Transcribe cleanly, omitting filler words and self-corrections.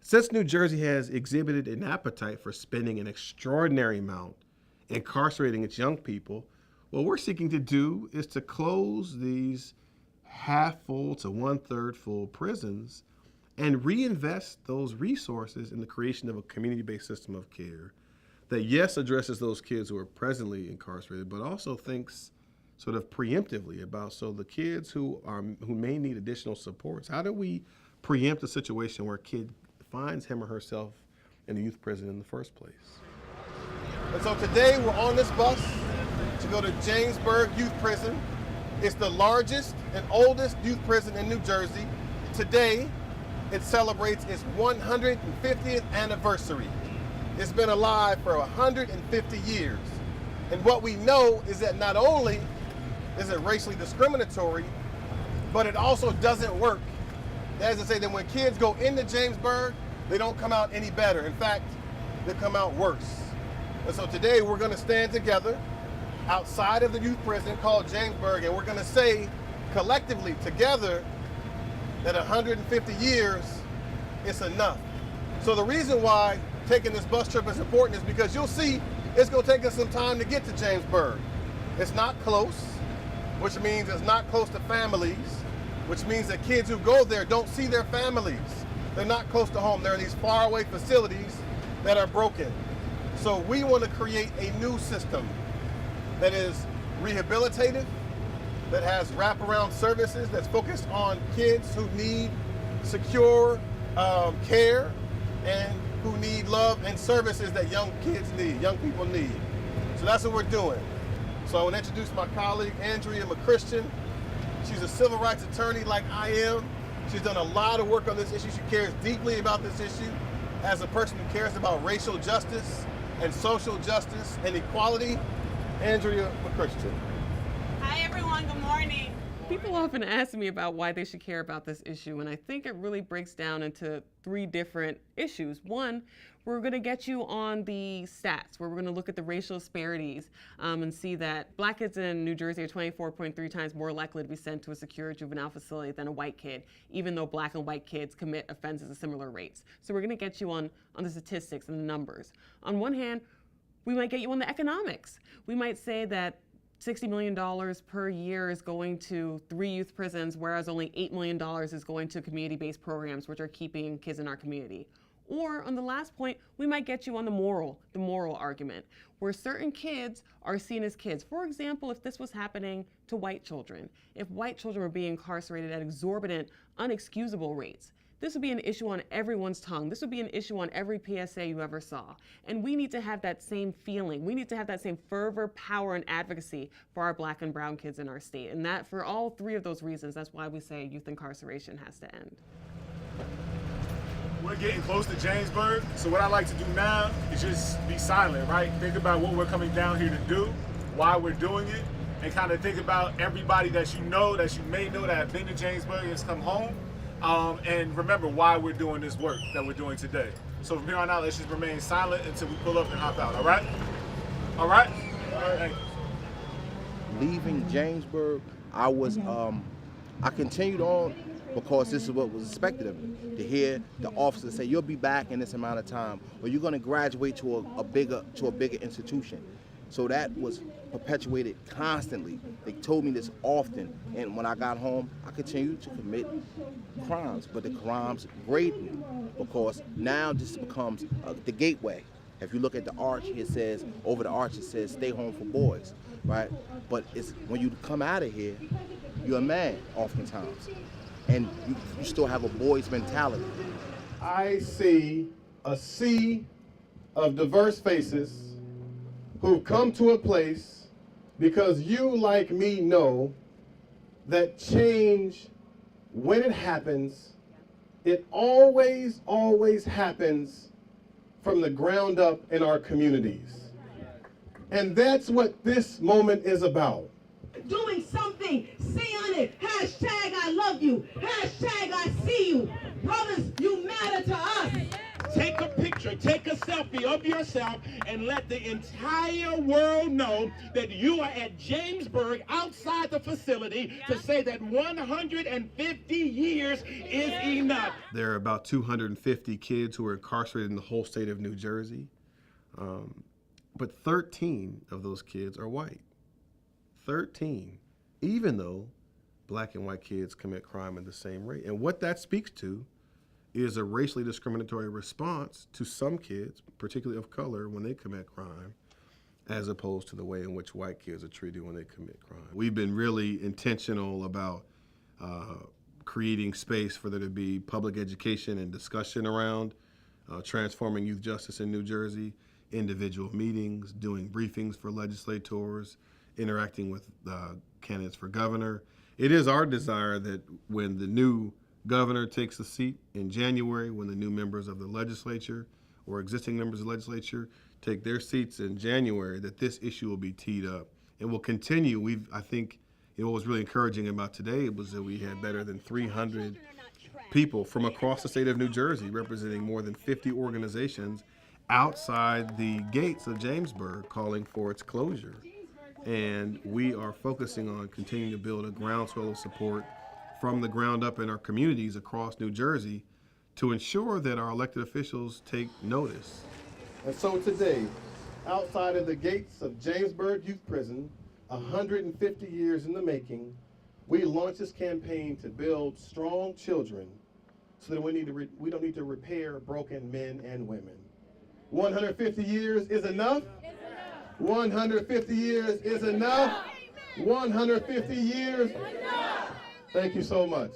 Since New Jersey has exhibited an appetite for spending an extraordinary amount incarcerating its young people, what we're seeking to do is to close these half-full to one-third full prisons and reinvest those resources in the creation of a community-based system of care that, yes, addresses those kids who are presently incarcerated, but also thinks sort of preemptively about, so the kids who may need additional supports, how do we preempt a situation where a kid finds him or herself in a youth prison in the first place? And so today we're on this bus to go to Jamesburg Youth Prison. It's the largest and oldest youth prison in New Jersey. Today, it celebrates its 150th anniversary. It's been alive for 150 years. And what we know is that not only is it racially discriminatory, but it also doesn't work. That is to say that when kids go into Jamesburg, they don't come out any better. In fact, they come out worse. And so today we're going to stand together outside of the youth prison called Jamesburg, and we're going to say collectively together that 150 years is enough. So the reason why taking this bus trip is important is because you'll see it's going to take us some time to get to Jamesburg. It's not close, which means it's not close to families, which means that kids who go there don't see their families. They're not close to home. They're in these faraway facilities that are broken. So we want to create a new system that is rehabilitative, that has wraparound services, that's focused on kids who need secure care and who need love and services that young kids need, young people need. So that's what we're doing. So I want to introduce my colleague, Andrea McChristian. She's a civil rights attorney like I am. She's done a lot of work on this issue. She cares deeply about this issue as a person who cares about racial justice and social justice and equality. Andrea McChristian. Hi everyone, good morning. People often ask me about why they should care about this issue, and I think it really breaks down into three different issues. One, we're going to get you on the stats, where we're going to look at the racial disparities and see that black kids in New Jersey are 24.3 times more likely to be sent to a secure juvenile facility than a white kid, even though black and white kids commit offenses at similar rates. So we're going to get you on the statistics and the numbers. On one hand, we might get you on the economics. We might say that $60 million per year is going to 3 youth prisons, whereas only $8 million is going to community-based programs, which are keeping kids in our community. Or on the last point, we might get you on the moral argument, where certain kids are seen as kids. For example, if this was happening to white children, if white children were being incarcerated at exorbitant, unexcusable rates, this would be an issue on everyone's tongue. This would be an issue on every PSA you ever saw. And we need to have that same feeling. We need to have that same fervor, power, and advocacy for our black and brown kids in our state. And that, for all three of those reasons, that's why we say youth incarceration has to end. We're getting close to Jamesburg, so what I like to do now is just be silent, right? Think about what we're coming down here to do, why we're doing it, and kind of think about everybody that you know, that you may know that have been to Jamesburg and has come home. And remember why we're doing this work that we're doing today. So from here on out, let's just remain silent until we pull up and hop out, all right? All right? All right. Leaving Jamesburg, I continued on because this is what was expected of me, to hear the officer say, you'll be back in this amount of time, or you're gonna graduate to a bigger institution. So that was perpetuated constantly. They told me this often, and when I got home, I continued to commit crimes, but the crimes grade me, because now this becomes the gateway. If you look at the arch, it says, over the arch it says, stay home for boys, right? But it's when you come out of here, you're a man oftentimes, and you still have a boy's mentality. I see a sea of diverse faces who've come to a place because you, like me, know that change, when it happens, it always happens from the ground up in our communities. And that's what this moment is about. Doing something, say on it, hashtag I love you, hashtag I see you. Brothers, you matter to us. Take a picture, take a selfie. selfie of yourself and let the entire world know that you are at Jamesburg outside the facility to say that 150 years is enough. There are about 250 kids who are incarcerated in the whole state of New Jersey, but 13 of those kids are white. 13, even though black and white kids commit crime at the same rate. And what that speaks to is a racially discriminatory response to some kids, particularly of color, when they commit crime, as opposed to the way in which white kids are treated when they commit crime. We've been really intentional about creating space for there to be public education and discussion around transforming youth justice in New Jersey, individual meetings, doing briefings for legislators, interacting with candidates for governor. It is our desire that when the new governor takes the seat in January, when the new members of the legislature or existing members of the legislature take their seats in January, that this issue will be teed up and will continue. I think what was really encouraging about today was that we had better than 300 people from across the state of New Jersey representing more than 50 organizations outside the gates of Jamesburg calling for its closure. And we are focusing on continuing to build a groundswell of support from the ground up in our communities across New Jersey to ensure that our elected officials take notice. And so today, outside of the gates of Jamesburg Youth Prison, 150 years in the making, we launched this campaign to build strong children so that we don't need to repair broken men and women. 150 years is enough. 150 years is enough. 150 years. Thank you so much.